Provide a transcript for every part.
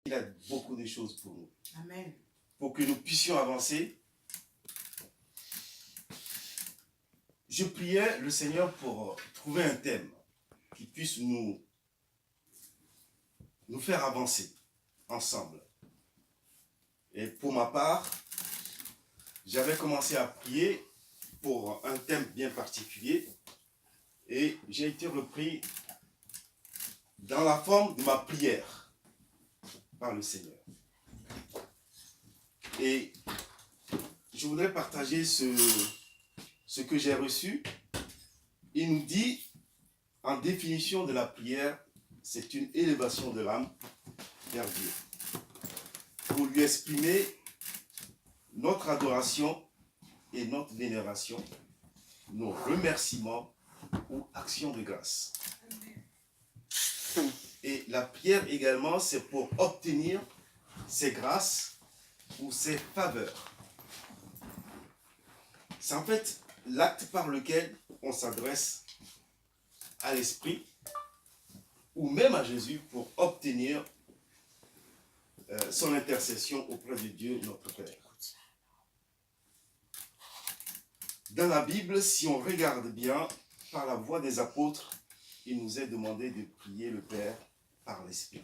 Il a beaucoup de choses pour nous. Amen. Pour que nous puissions avancer. Je priais le Seigneur pour trouver un thème qui puisse nous faire avancer ensemble. Et pour ma part, j'avais commencé à prier pour un thème bien particulier et j'ai été repris dans la forme de ma prière par le Seigneur. Et je voudrais partager ce que j'ai reçu. Il nous dit, en définition de la prière, c'est une élévation de l'âme vers Dieu. Pour lui exprimer notre adoration et notre vénération, nos remerciements ou actions de grâce. Et la prière également, c'est pour obtenir ses grâces ou ses faveurs. C'est en fait l'acte par lequel on s'adresse à l'Esprit ou même à Jésus pour obtenir son intercession auprès de Dieu, notre Père. Dans la Bible, si on regarde bien, par la voix des apôtres, il nous est demandé de prier le Père par l'Esprit.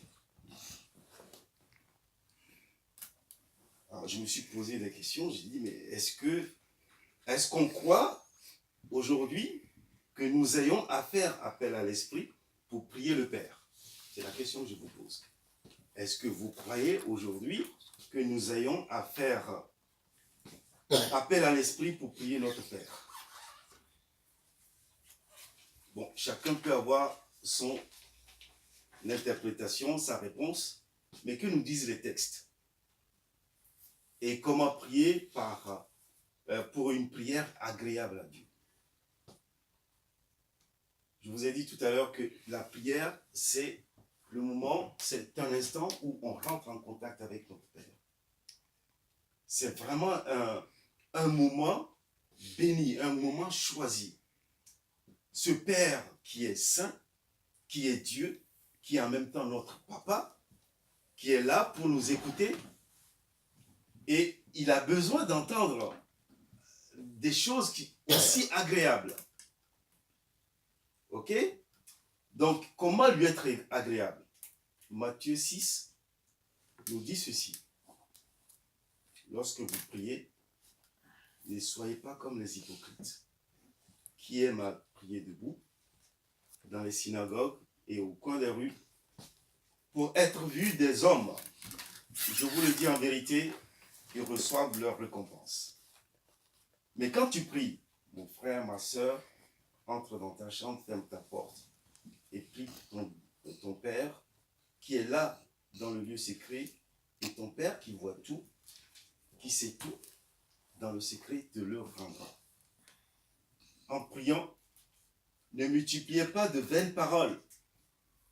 Alors, je me suis posé des questions, j'ai dit, mais est-ce qu'on croit aujourd'hui que nous ayons à faire appel à l'Esprit pour prier le Père? C'est la question que je vous pose. Est-ce que vous croyez aujourd'hui que nous ayons à faire appel à l'Esprit pour prier notre Père? Bon, chacun peut avoir son interprétation, sa réponse, mais que nous disent les textes? Et comment prier pour une prière agréable à Dieu? Je vous ai dit tout à l'heure que la prière, c'est le moment, c'est un instant où on rentre en contact avec notre Père. C'est vraiment un moment béni, un moment choisi. Ce Père qui est saint, qui est Dieu, qui est en même temps notre Papa, qui est là pour nous écouter, et il a besoin d'entendre des choses aussi agréables. Ok? Donc, comment lui être agréable? Matthieu 6 nous dit ceci. Lorsque vous priez, ne soyez pas comme les hypocrites, qui aiment à prier debout, dans les synagogues et au coin des rues, pour être vus des hommes. Je vous le dis en vérité, ils reçoivent leur récompense. Mais quand tu pries, mon frère, ma soeur, entre dans ta chambre, ferme ta porte et prie ton Père qui est là dans le lieu secret, et ton Père qui voit tout, qui sait tout, dans le secret te le rendra. En priant, ne multipliez pas de vaines paroles,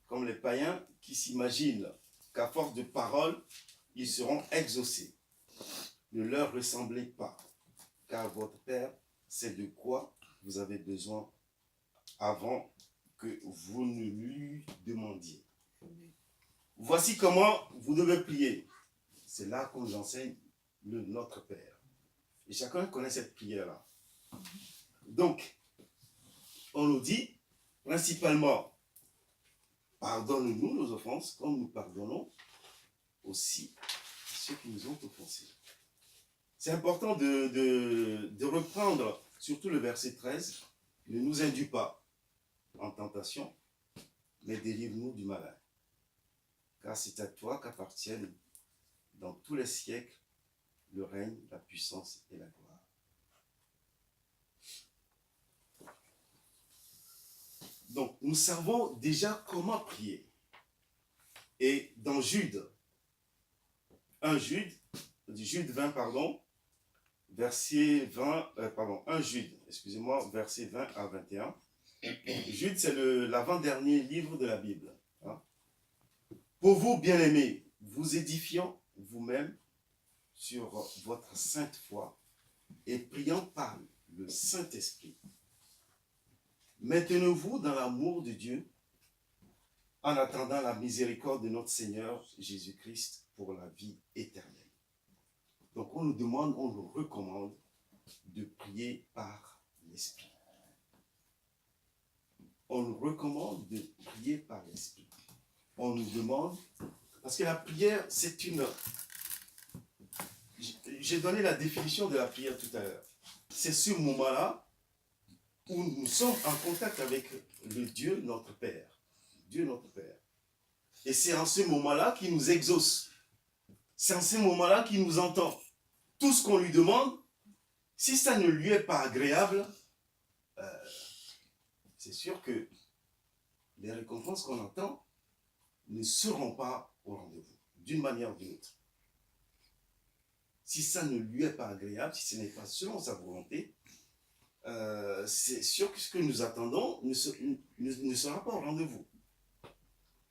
comme les païens qui s'imaginent qu'à force de paroles, ils seront exaucés. Ne leur ressemblez pas, car votre Père sait de quoi vous avez besoin avant que vous ne lui demandiez. Voici comment vous devez prier. C'est là qu'on nous enseigne le Notre Père. Et chacun connaît cette prière-là. Donc, on nous dit, principalement, pardonne-nous nos offenses, comme nous pardonnons aussi ceux qui nous ont offensés. C'est important de reprendre, surtout le verset 13, ne nous induis pas en tentation, mais délivre-nous du malin. Car c'est à toi qu'appartiennent dans tous les siècles le règne, la puissance et la gloire. Donc, nous savons déjà comment prier. Et dans Jude 20, verset 20, 1 Jude, excusez-moi, verset 20 à 21. Jude, c'est l'avant-dernier livre de la Bible. Hein. Pour vous, bien-aimés, vous édifiant vous-même sur votre sainte foi et priant par le Saint-Esprit. Maintenez-vous dans l'amour de Dieu en attendant la miséricorde de notre Seigneur Jésus-Christ pour la vie éternelle. Donc on nous demande, on nous recommande de prier par l'Esprit. On nous recommande de prier par l'Esprit. On nous demande, parce que la prière, c'est une... J'ai donné la définition de la prière tout à l'heure. C'est ce moment-là où nous sommes en contact avec le Dieu, notre Père. Dieu, notre Père. Et c'est en ce moment-là qu'il nous exauce. C'est en ce moment-là qu'il nous entend. Tout ce qu'on lui demande, si ça ne lui est pas agréable, c'est sûr que les récompenses qu'on entend ne seront pas au rendez-vous, d'une manière ou d'une autre. Si ça ne lui est pas agréable, si ce n'est pas selon sa volonté, c'est sûr que ce que nous attendons ne sera pas au rendez-vous.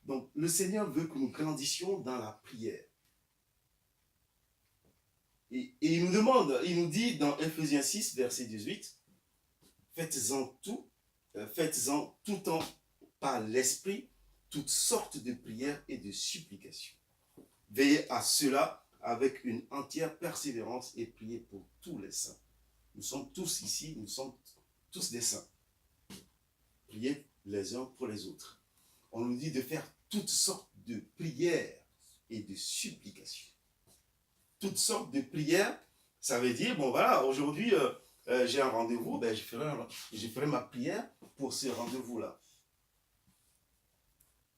Donc, le Seigneur veut que nous grandissions dans la prière. Et il nous demande, il nous dit dans Ephésiens 6, verset 18, faites-en tout temps par l'Esprit, toutes sortes de prières et de supplications. Veillez à cela avec une entière persévérance et priez pour tous les saints. Nous sommes tous ici, nous sommes tous des saints. Priez les uns pour les autres. On nous dit de faire toutes sortes de prières et de supplications. Toutes sortes de prières, ça veut dire, bon voilà, aujourd'hui j'ai un rendez-vous, ben, je ferai ma prière pour ce rendez-vous-là.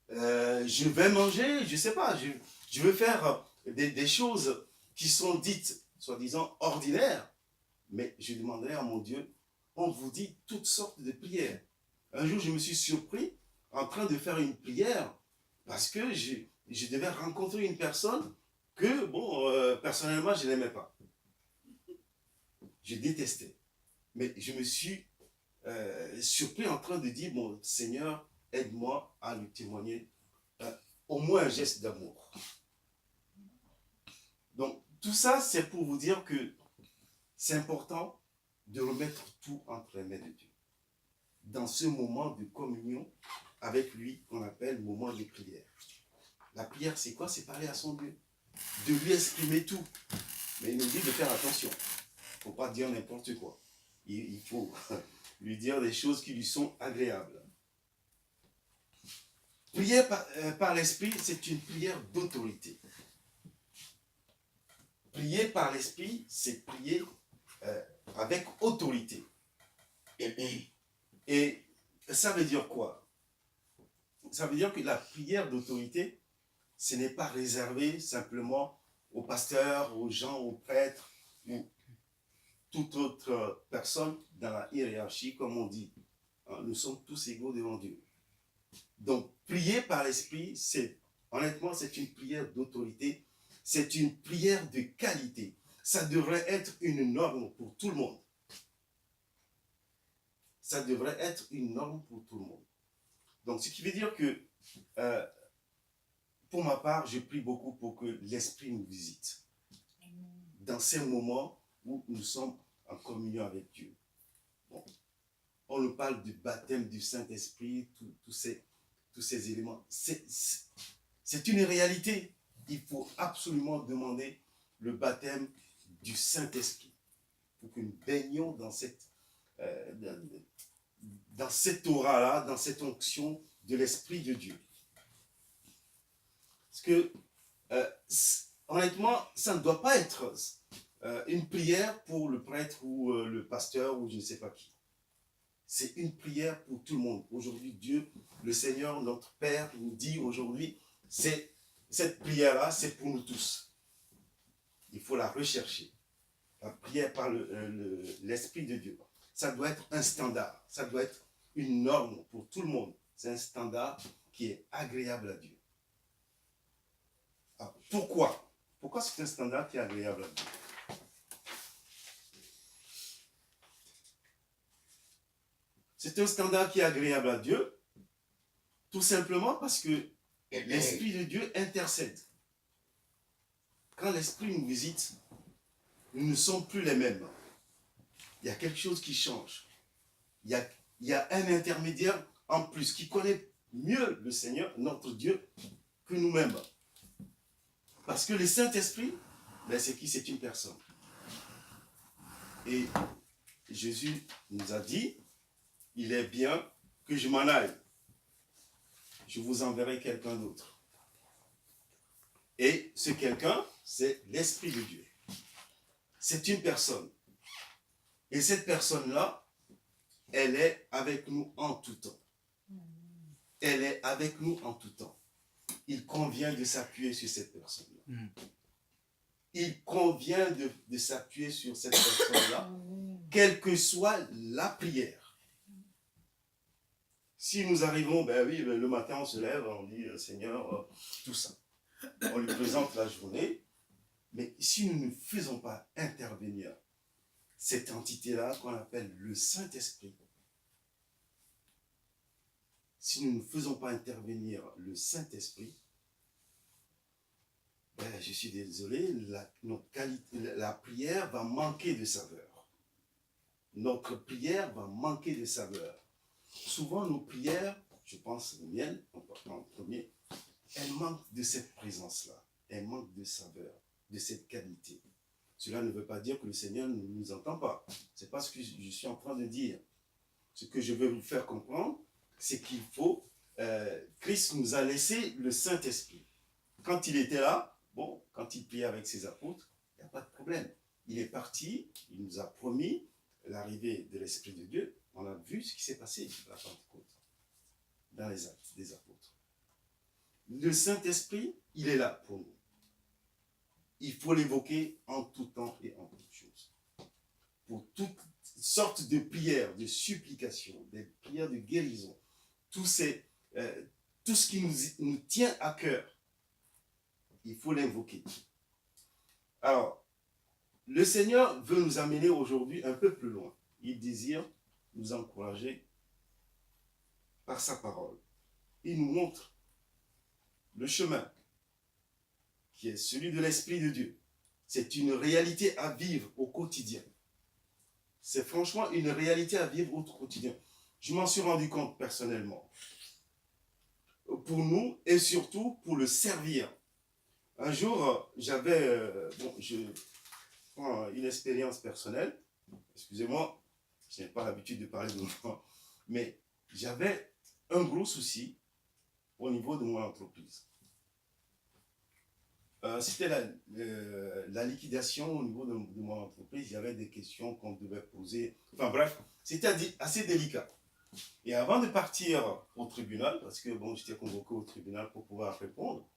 Je vais manger, je ne sais pas, je veux faire des choses qui sont dites, soi-disant, ordinaires, mais je demanderai à mon Dieu, on vous dit toutes sortes de prières. Un jour, je me suis surpris en train de faire une prière parce que je devais rencontrer une personne que, bon, personnellement, je n'aimais pas. Je détestais. Mais je me suis surpris en train de dire, bon, Seigneur, aide-moi à lui témoigner au moins un geste d'amour. Donc, tout ça, c'est pour vous dire que c'est important de remettre tout entre les mains de Dieu. Dans ce moment de communion avec lui, qu'on appelle moment de prière. La prière, c'est quoi? C'est parler à son Dieu. De lui exprimer tout. Mais il nous dit de faire attention. Il ne faut pas dire n'importe quoi. Il faut lui dire des choses qui lui sont agréables. Prier par l'Esprit, c'est une prière d'autorité. Prier par l'Esprit, c'est prier avec autorité. Et ça veut dire quoi? Ça veut dire que la prière d'autorité, ce n'est pas réservé simplement aux pasteurs, aux gens, aux prêtres, ou toute autre personne dans la hiérarchie, comme on dit. Nous sommes tous égaux devant Dieu. Donc, prier par l'Esprit, honnêtement, c'est une prière d'autorité, c'est une prière de qualité. Ça devrait être une norme pour tout le monde. Ça devrait être une norme pour tout le monde. Donc, ce qui veut dire que, pour ma part, je prie beaucoup pour que l'Esprit nous visite. Dans ces moments où nous sommes en communion avec Dieu. Bon. On nous parle du baptême du Saint-Esprit, tous ces éléments. C'est une réalité. Il faut absolument demander le baptême du Saint-Esprit pour que nous baignions dans cette aura-là, dans cette onction de l'Esprit de Dieu. Parce que, honnêtement, ça ne doit pas être une prière pour le prêtre ou le pasteur ou je ne sais pas qui. C'est une prière pour tout le monde. Aujourd'hui, Dieu, le Seigneur, notre Père, nous dit aujourd'hui, cette prière-là, c'est pour nous tous. Il faut la rechercher. La prière par l'Esprit de Dieu. Ça doit être un standard. Ça doit être une norme pour tout le monde. C'est un standard qui est agréable à Dieu. Alors, pourquoi? Pourquoi c'est un standard qui est agréable à Dieu? C'est un standard qui est agréable à Dieu, tout simplement parce que l'Esprit de Dieu intercède. Quand l'Esprit nous visite, nous ne sommes plus les mêmes. Il y a quelque chose qui change. Il y a un intermédiaire en plus qui connaît mieux le Seigneur, notre Dieu, que nous-mêmes. Parce que le Saint-Esprit, ben c'est qui? C'est une personne. Et Jésus nous a dit, il est bien que je m'en aille. Je vous enverrai quelqu'un d'autre. Et ce quelqu'un, c'est l'Esprit de Dieu. C'est une personne. Et cette personne-là, elle est avec nous en tout temps. Elle est avec nous en tout temps. Il convient de s'appuyer sur cette personne-là. Il convient de s'appuyer sur cette personne-là, quelle que soit la prière. Si nous arrivons, ben oui, le matin on se lève, on dit Seigneur, tout ça. On lui présente la journée, mais si nous ne faisons pas intervenir cette entité-là qu'on appelle le Saint-Esprit, si nous ne faisons pas intervenir le Saint-Esprit, ben, je suis désolé, la prière va manquer de saveur. Notre prière va manquer de saveur. Souvent, nos prières, je pense aux miennes en premier, elles manquent de cette présence-là. Elles manquent de saveur, de cette qualité. Cela ne veut pas dire que le Seigneur ne nous entend pas. Ce n'est pas ce que je suis en train de dire. Ce que je veux vous faire comprendre, c'est qu'il faut... Christ nous a laissé le Saint-Esprit. Quand il était là, bon, quand il priait avec ses apôtres, il n'y a pas de problème. Il est parti, il nous a promis l'arrivée de l'Esprit de Dieu. On a vu ce qui s'est passé à la Pentecôte, dans les actes des apôtres. Le Saint-Esprit, il est là pour nous. Il faut l'évoquer en tout temps et en toutes choses. Pour toutes sortes de prières, de supplications, des prières de guérison, tout ce qui nous tient à cœur, il faut l'invoquer. Alors, le Seigneur veut nous amener aujourd'hui un peu plus loin. Il désire nous encourager par sa parole. Il nous montre le chemin qui est celui de l'Esprit de Dieu. C'est une réalité à vivre au quotidien. C'est franchement une réalité à vivre au quotidien. Je m'en suis rendu compte personnellement. Pour nous et surtout pour le servir. Un jour, j'avais une expérience personnelle. Excusez-moi, je n'ai pas l'habitude de parler de moi, mais j'avais un gros souci au niveau de mon entreprise. C'était la liquidation au niveau de mon entreprise. Il y avait des questions qu'on devait poser. Enfin bref, c'était assez délicat. Et avant de partir au tribunal, parce que bon, j'étais convoqué au tribunal pour pouvoir répondre,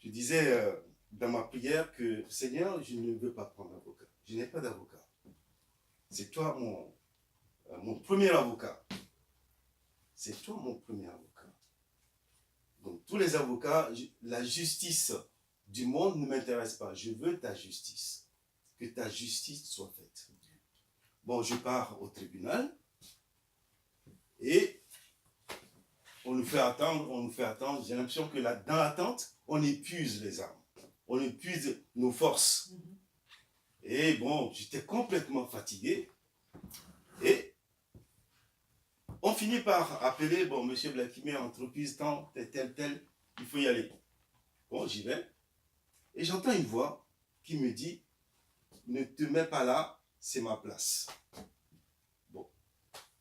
je disais dans ma prière que Seigneur, je ne veux pas prendre d'avocat. Je n'ai pas d'avocat. C'est toi mon premier avocat. C'est toi mon premier avocat. Donc tous les avocats, la justice du monde ne m'intéresse pas. Je veux ta justice. Que ta justice soit faite. Bon, je pars au tribunal et on nous fait attendre. J'ai l'impression que dans l'attente, on épuise les armes. On épuise nos forces. Et bon, j'étais complètement fatigué. Et on finit par appeler, bon, monsieur Blakimé, entreprise, tant, tel, il faut y aller. Bon, j'y vais. Et j'entends une voix qui me dit, ne te mets pas là, c'est ma place. Bon,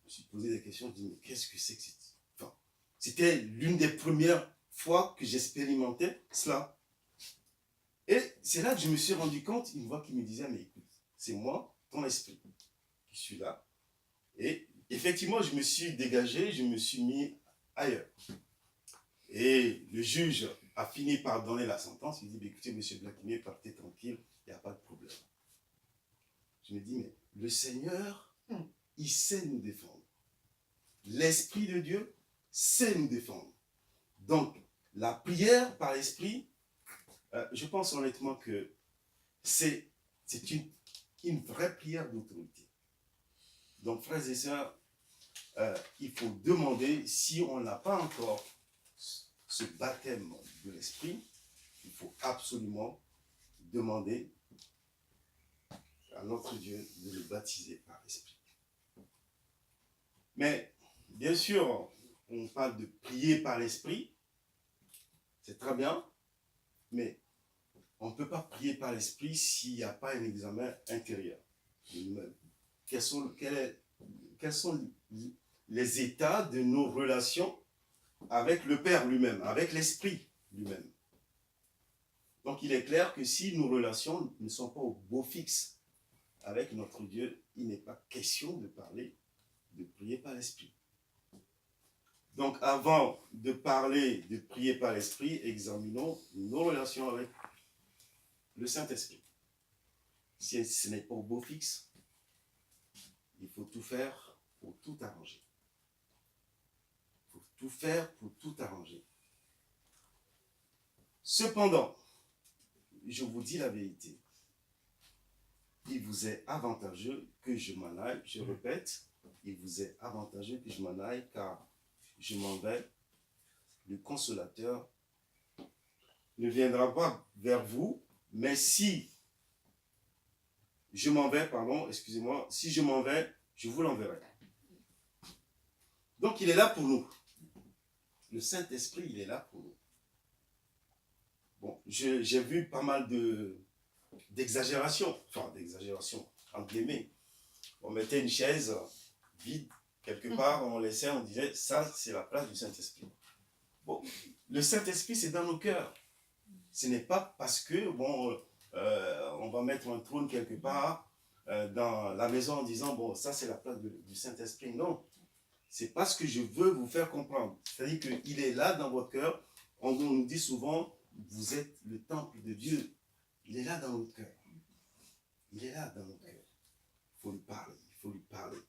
je me suis posé des questions, je me dis, mais qu'est-ce que c'est que c'est? Enfin, c'était l'une des premières fois que j'expérimentais cela. Et c'est là que je me suis rendu compte, une voix qui me disait, mais écoute, c'est moi, ton esprit, qui suis là. Et effectivement, je me suis dégagé, je me suis mis ailleurs. Et le juge a fini par donner la sentence. Il dit, écoutez, monsieur Blakimé, partez tranquille, il n'y a pas de problème. Je me dis, mais le Seigneur, il sait nous défendre. L'Esprit de Dieu sait nous défendre. Donc, la prière par l'Esprit, je pense honnêtement que c'est une vraie prière d'autorité. Donc, frères et sœurs, il faut demander, si on n'a pas encore ce baptême de l'Esprit, il faut absolument demander à notre Dieu de le baptiser par l'Esprit. Mais, bien sûr, on parle de prier par l'esprit, c'est très bien, mais on ne peut pas prier par l'esprit s'il n'y a pas un examen intérieur de nous-mêmes. Quels sont les états de nos relations avec le Père lui-même, avec l'Esprit lui-même. Donc il est clair que si nos relations ne sont pas au beau fixe avec notre Dieu, il n'est pas question de parler, de prier par l'Esprit. Donc avant de parler de prier par l'Esprit, examinons nos relations avec le Saint-Esprit. Si ce n'est pas au beau fixe, il faut tout faire pour tout arranger. Il faut tout faire pour tout arranger. Cependant, je vous dis la vérité, il vous est avantageux que je m'en aille. Je répète, il vous est avantageux que je m'en aille, car je m'en vais. Le consolateur ne viendra pas vers vous, mais si je m'en vais, si je m'en vais, je vous l'enverrai. Donc il est là pour nous. Le Saint-Esprit, il est là pour nous. Bon, j'ai vu pas mal d'exagération, entre guillemets. On mettait une chaise vide quelque part, on laissait, on disait, ça c'est la place du Saint-Esprit. Bon, le Saint-Esprit c'est dans nos cœurs. Ce n'est pas parce que, on va mettre un trône quelque part dans la maison en disant, bon, ça c'est la place du Saint-Esprit. Non, c'est parce que je veux vous faire comprendre. C'est-à-dire qu'il est là dans votre cœur. On nous dit souvent, vous êtes le temple de Dieu. Il est là dans notre cœur. Il est là dans notre cœur. Il faut lui parler. Il faut lui parler.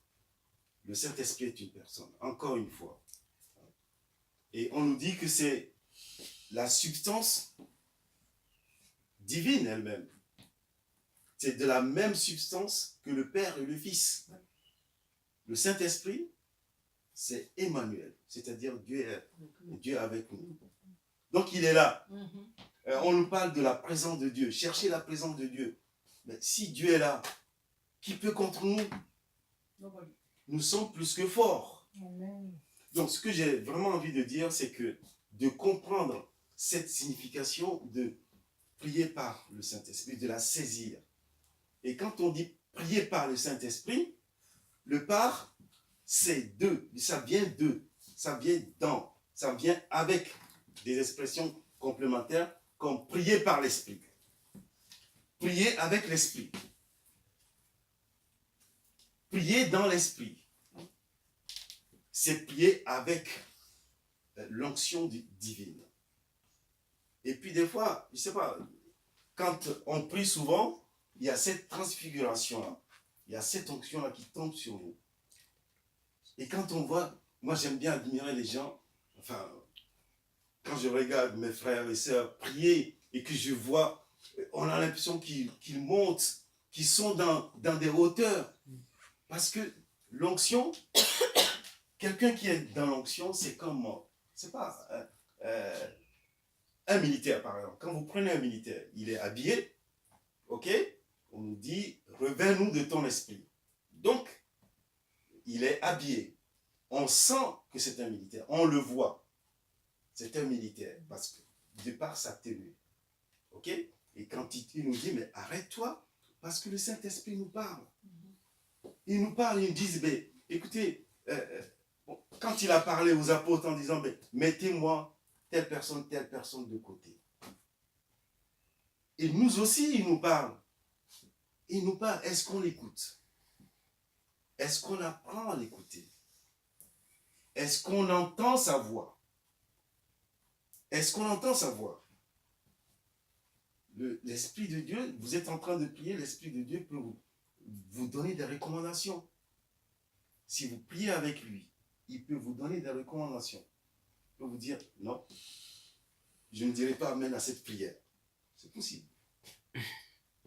Le Saint-Esprit est une personne. Encore une fois. Et on nous dit que c'est la substance divine elle-même. C'est de la même substance que le Père et le Fils. Le Saint-Esprit, c'est Emmanuel. C'est-à-dire Dieu avec nous. Donc il est là. On nous parle de la présence de Dieu. Cherchez la présence de Dieu. Mais si Dieu est là, qui peut contre nous? Nous sommes plus que forts. Donc ce que j'ai vraiment envie de dire, c'est que de comprendre cette signification de prier par le Saint-Esprit, de la saisir. Et quand on dit prier par le Saint-Esprit, le par, c'est de, ça vient de, ça vient dans, ça vient avec des expressions complémentaires comme prier par l'Esprit. Prier avec l'Esprit. Prier dans l'Esprit. C'est prier avec l'onction divine. Et puis des fois, je ne sais pas, quand on prie souvent, il y a cette transfiguration-là. Il y a cette onction-là qui tombe sur nous. Et quand on voit, moi j'aime bien admirer les gens, enfin, quand je regarde mes frères et sœurs prier et que je vois, on a l'impression qu'ils montent, qu'ils sont dans des hauteurs. Parce que l'onction, quelqu'un qui est dans l'onction, c'est comme, c'est pas, un militaire par exemple. Quand vous prenez un militaire, il est habillé, ok? On nous dit, revêt-nous de ton esprit. Donc, il est habillé. On sent que c'est un militaire, on le voit. C'est un militaire, parce que de par sa tenue. Ok? Et quand il nous dit, mais arrête-toi, parce que le Saint-Esprit nous parle. Il nous parle, il nous dit, mais, écoutez, quand il a parlé aux apôtres en disant, mais, mettez-moi telle personne de côté. Et nous aussi, il nous parle. Il nous parle, est-ce qu'on l'écoute? Est-ce qu'on apprend à l'écouter? Est-ce qu'on entend sa voix? Est-ce qu'on entend sa voix? L'Esprit de Dieu, vous êtes en train de prier, l'Esprit de Dieu peut vous donner des recommandations. Si vous priez avec lui, il peut vous donner des recommandations. Il peut vous dire, non, je ne dirai pas amen à cette prière. C'est possible.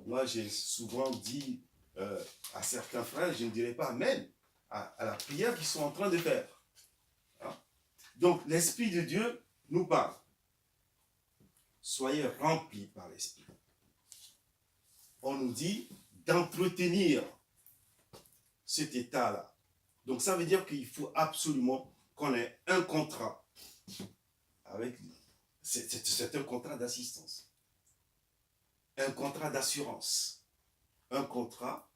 Moi, j'ai souvent dit à certains frères, je ne dirai pas amen à la prière qu'ils sont en train de faire. Hein? Donc, l'Esprit de Dieu nous parle. Soyez remplis par l'Esprit. On nous dit d'entretenir cet état-là. Donc ça veut dire qu'il faut absolument qu'on ait un contrat avec lui. C'est un contrat d'assistance, un contrat d'assurance, un contrat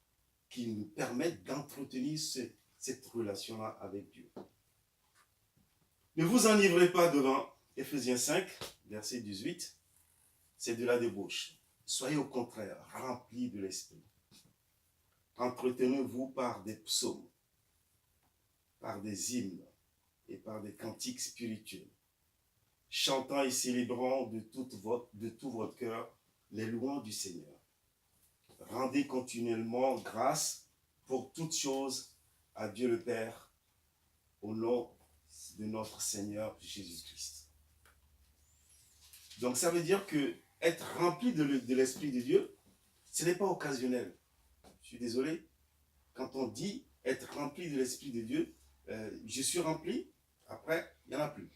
qui nous permet d'entretenir cette relation-là avec Dieu. Ne vous enivrez pas devant Éphésiens 5, verset 18, c'est de la débauche. Soyez au contraire remplis de l'esprit. Entretenez-vous par des psaumes, par des hymnes et par des cantiques spirituels, chantant et célébrant de tout votre cœur les louanges du Seigneur. Rendez continuellement grâce pour toutes choses à Dieu le Père, au nom de notre Seigneur Jésus-Christ. Donc ça veut dire que être rempli de l'Esprit de Dieu, ce n'est pas occasionnel. Je suis désolé, quand on dit être rempli de l'Esprit de Dieu, je suis rempli, après, il n'y en a plus.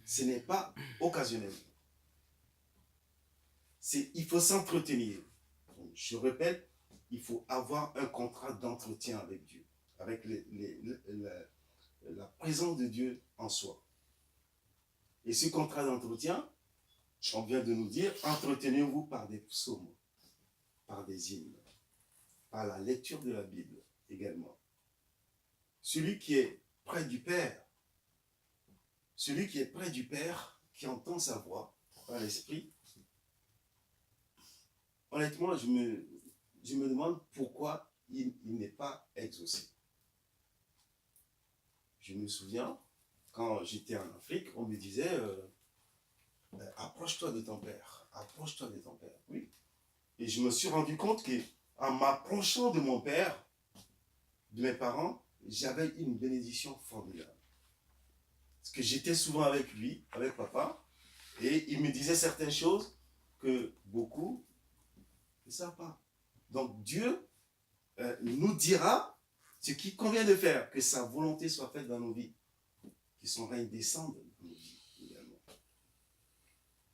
Ce n'est pas occasionnel. Il faut s'entretenir. Je répète, il faut avoir un contrat d'entretien avec Dieu, avec la présence de Dieu en soi. Et ce contrat d'entretien, on vient de nous dire, entretenez-vous par des psaumes, par des hymnes, par la lecture de la Bible également. Celui qui est près du Père, qui entend sa voix par l'Esprit, honnêtement, je me demande pourquoi il n'est pas exaucé. Je me souviens, quand j'étais en Afrique, on me disait approche-toi de ton père, approche-toi de ton père. Oui. Et je me suis rendu compte qu'en m'approchant de mon père, de mes parents, j'avais une bénédiction formidable. Parce que j'étais souvent avec lui, avec papa, et il me disait certaines choses que beaucoup ne savent pas. Donc Dieu nous dira ce qu'il convient de faire, que sa volonté soit faite dans nos vies, que son règne descende dans nos vies également.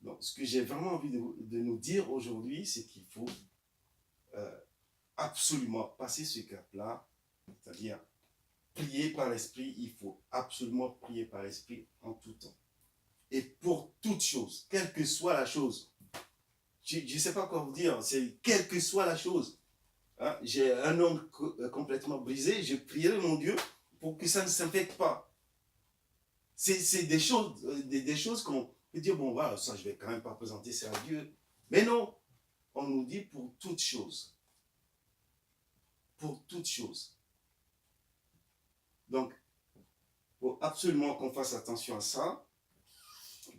Donc ce que j'ai vraiment envie de nous dire aujourd'hui, c'est qu'il faut absolument passer ce cap-là, c'est-à-dire prier par l'Esprit. Il faut absolument prier par l'Esprit en tout temps. Et pour toute chose, quelle que soit la chose, je ne sais pas quoi vous dire, c'est quelle que soit la chose. Hein, j'ai un homme complètement brisé, je prierai mon Dieu pour que ça ne s'infecte pas. C'est des choses qu'on peut dire, bon voilà, ça je ne vais quand même pas présenter ça à Dieu. Mais non, on nous dit pour toute chose. Pour toute chose. Donc, il faut absolument qu'on fasse attention à ça.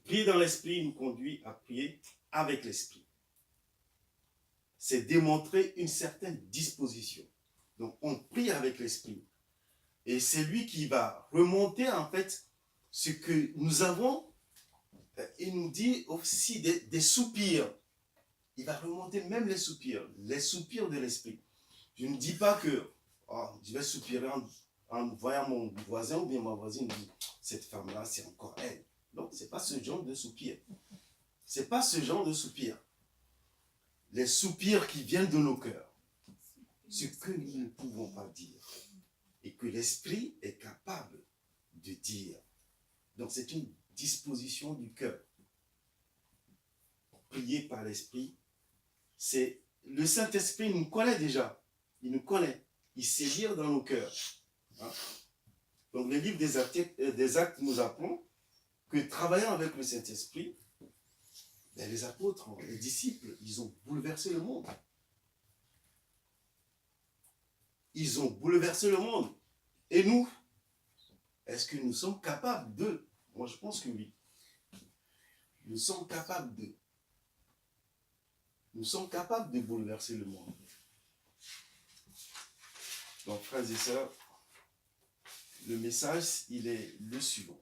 Prier dans l'esprit nous conduit à prier avec l'esprit. C'est démontrer une certaine disposition. Donc, on prie avec l'esprit. Et c'est lui qui va remonter, en fait, ce que nous avons. Il nous dit aussi des soupirs. Il va remonter même les soupirs de l'esprit. Je ne dis pas que je vais soupirer en voyant mon voisin ou bien ma voisine, dit, cette femme-là, c'est encore elle. Non, ce n'est pas ce genre de soupir. Ce n'est pas ce genre de soupir. Les soupirs qui viennent de nos cœurs. Ce que nous ne pouvons pas dire. Et que l'esprit est capable de dire. Donc c'est une disposition du cœur. Prier par l'esprit, c'est le Saint-Esprit nous connaît déjà. Il nous connaît. Il sait lire dans nos cœurs. Hein? Donc le livre des Actes nous apprend que travaillant avec le Saint-Esprit, les apôtres, les disciples, ils ont bouleversé le monde. Ils ont bouleversé le monde. Et nous, est-ce que nous sommes capables de? Moi, je pense que oui. Nous sommes capables de. Nous sommes capables de bouleverser le monde. Donc, frères et sœurs, le message, il est le suivant.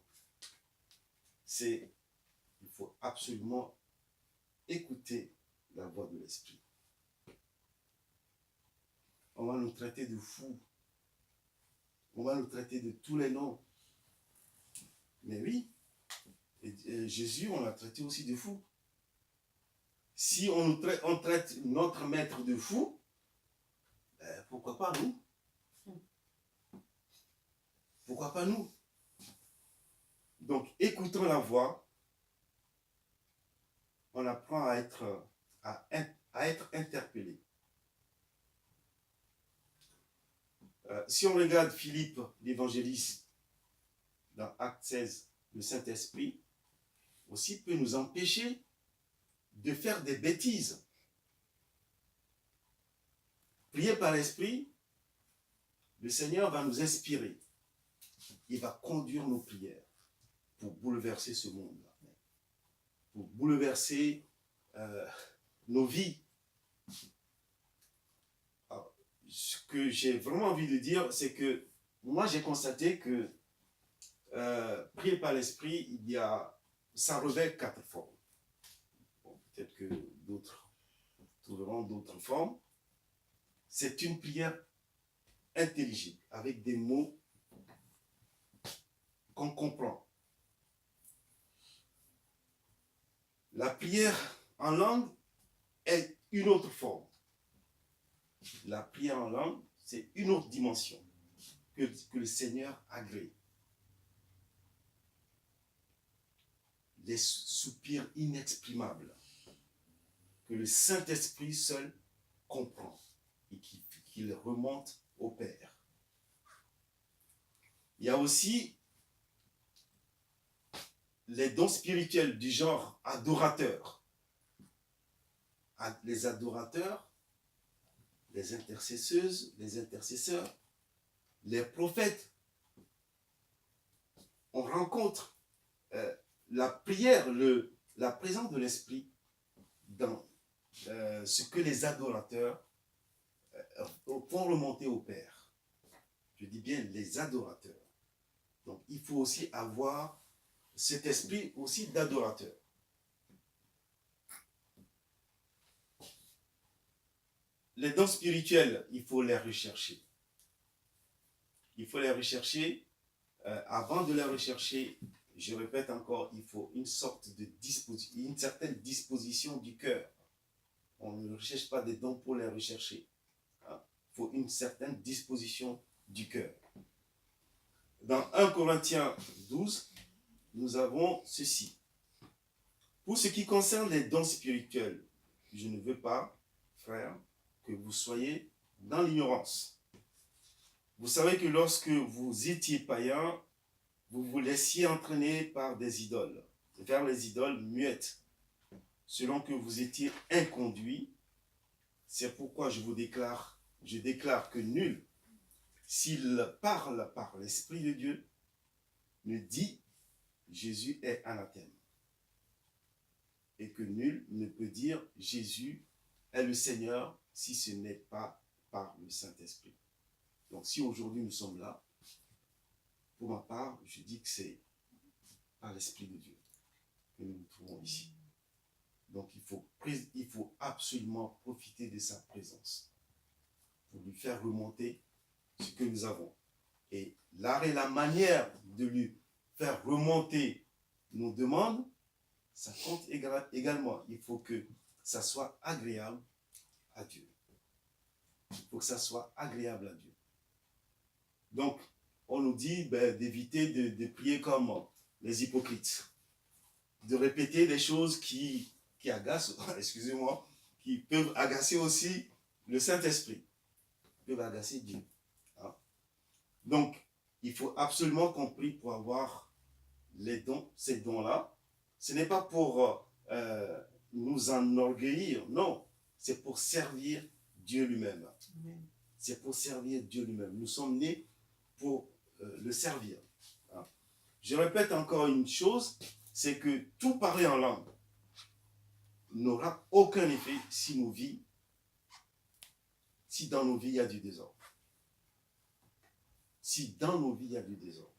Il faut absolument écouter la voix de l'Esprit. On va nous traiter de fous. On va nous traiter de tous les noms. Mais oui, et Jésus, on l'a traité aussi de fou. Si on traite notre maître de fou, pourquoi pas nous? Pourquoi pas nous? Donc, écoutant la voix, on apprend à être interpellé. Si on regarde Philippe, l'évangéliste, dans Acte 16, le Saint-Esprit aussi peut nous empêcher de faire des bêtises. Prier par l'Esprit, le Seigneur va nous inspirer. Il va conduire nos prières pour bouleverser ce monde, pour bouleverser nos vies. Alors, ce que j'ai vraiment envie de dire, c'est que moi j'ai constaté que prier par l'Esprit, ça revêt 4 formes. Bon, peut-être que d'autres trouveront d'autres formes. C'est une prière intelligible, avec des mots qu'on comprend. La prière en langue est une autre forme. La prière en langue, c'est une autre dimension que le Seigneur agrée. Des soupirs inexprimables que le Saint-Esprit seul comprend et qu'il remonte au Père. Il y a aussi les dons spirituels du genre adorateur. Les adorateurs, les intercesseuses, les intercesseurs, les prophètes. On rencontre la prière, la présence de l'Esprit dans ce que les adorateurs font remonter au Père. Je dis bien les adorateurs. Donc il faut aussi avoir cet esprit aussi d'adorateur. Les dons spirituels, il faut les rechercher. Il faut les rechercher. Avant de les rechercher, je répète encore, il faut une certaine disposition du cœur. On ne recherche pas des dons pour les rechercher. Il faut une certaine disposition du cœur. Dans 1 Corinthiens 12, nous avons ceci. Pour ce qui concerne les dons spirituels, je ne veux pas, frères, que vous soyez dans l'ignorance. Vous savez que lorsque vous étiez païens, vous vous laissiez entraîner par des idoles, vers les idoles muettes, selon que vous étiez inconduits. C'est pourquoi je déclare que nul, s'il parle par l'Esprit de Dieu, ne dit Jésus est anathème. Et que nul ne peut dire Jésus est le Seigneur si ce n'est pas par le Saint-Esprit. Donc si aujourd'hui nous sommes là, pour ma part, je dis que c'est par l'Esprit de Dieu que nous nous trouvons ici. Donc il faut absolument profiter de sa présence pour lui faire remonter ce que nous avons. Et l'art et la manière de lui faire remonter nos demandes, ça compte également. Il faut que ça soit agréable à Dieu. Il faut que ça soit agréable à Dieu. Donc, on nous dit d'éviter de prier comme les hypocrites, de répéter des choses qui agacent, excusez-moi, qui peuvent agacer aussi le Saint-Esprit, peuvent agacer Dieu. Hein? Donc, il faut absolument qu'on prie pour avoir les dons, ces dons-là. Ce n'est pas pour nous enorgueillir, non, c'est pour servir Dieu lui-même. C'est pour servir Dieu lui-même. Nous sommes nés pour le servir. Hein? Je répète encore une chose, c'est que tout parler en langue n'aura aucun effet si dans nos vies il y a du désordre. Si dans nos vies il y a du désordre.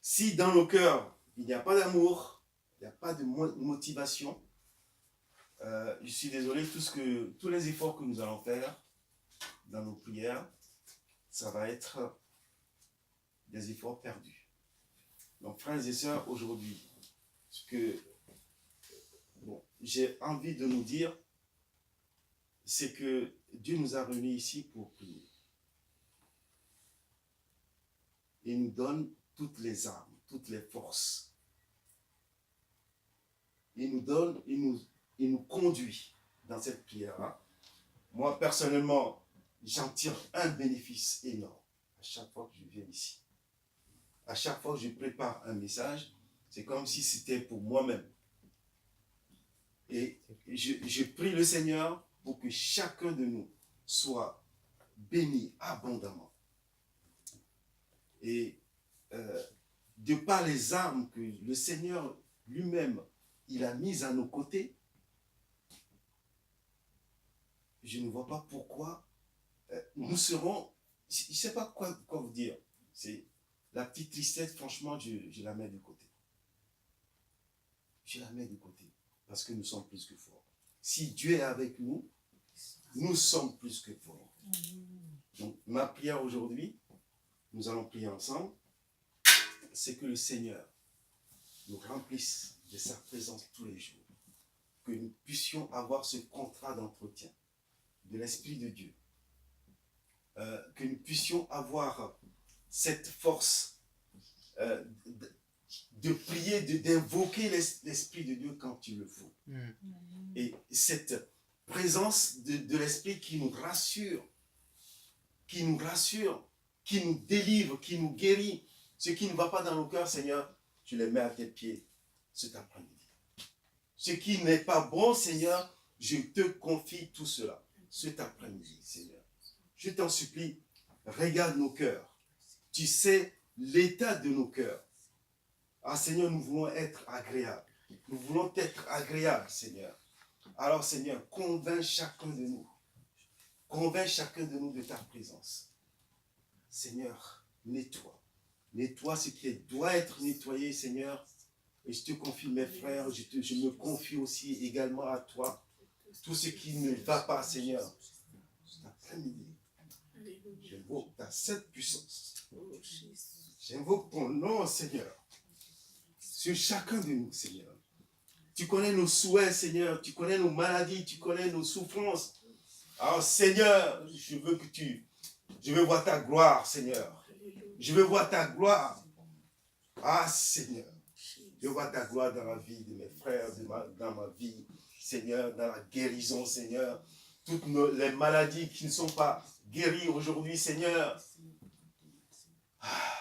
Si dans nos cœurs il n'y a pas d'amour, il n'y a pas de motivation, je suis désolé, tous les efforts que nous allons faire dans nos prières, ça va être des efforts perdus. Donc, frères et sœurs, aujourd'hui, ce que j'ai envie de nous dire, c'est que Dieu nous a réunis ici pour prier. Il nous donne toutes les armes, toutes les forces. Il nous donne, il nous conduit dans cette prière-là. Moi, personnellement, j'en tire un bénéfice énorme à chaque fois que je viens ici. À chaque fois que je prépare un message, c'est comme si c'était pour moi-même. Et je prie le Seigneur pour que chacun de nous soit béni abondamment. Et de par les armes que le Seigneur lui-même, il a mises à nos côtés, je ne vois pas pourquoi nous serons, je ne sais pas quoi vous dire. C'est la petite tristesse, franchement, je la mets de côté. Je la mets de côté parce que nous sommes plus que forts. Si Dieu est avec nous, nous sommes plus que forts. Donc, ma prière aujourd'hui, nous allons prier ensemble, c'est que le Seigneur nous remplisse de sa présence tous les jours. Que nous puissions avoir ce contrat d'entretien de l'Esprit de Dieu. Que nous puissions avoir cette force de prier, d'invoquer l'Esprit de Dieu quand il le faut. Et cette présence de l'Esprit qui nous rassure, qui nous délivre, qui nous guérit. Ce qui ne va pas dans nos cœurs, Seigneur, je les mets à tes pieds cet après-midi. Ce qui n'est pas bon, Seigneur, je te confie tout cela cet après-midi, Seigneur. Je t'en supplie, regarde nos cœurs. Tu sais l'état de nos cœurs. Ah, Seigneur, nous voulons être agréables. Nous voulons être agréables, Seigneur. Alors, Seigneur, convainc chacun de nous. Convainc chacun de nous de ta présence. Seigneur, nettoie. Nettoie ce qui doit être nettoyé, Seigneur. Et je te confie mes frères, je me confie aussi également à toi. Tout ce qui ne va pas, Seigneur. Cet après-midi, j'invoque ta sainte puissance. J'invoque ton nom, Seigneur. Sur chacun de nous, Seigneur. Tu connais nos souhaits, Seigneur. Tu connais nos maladies. Tu connais nos souffrances. Alors, Seigneur, je veux voir ta gloire, Seigneur. Je veux voir ta gloire. Ah, Seigneur. Je veux voir ta gloire dans la vie de mes frères, dans ma vie, Seigneur, dans la guérison, Seigneur. Toutes les maladies qui ne sont pas guéries aujourd'hui, Seigneur. Ah.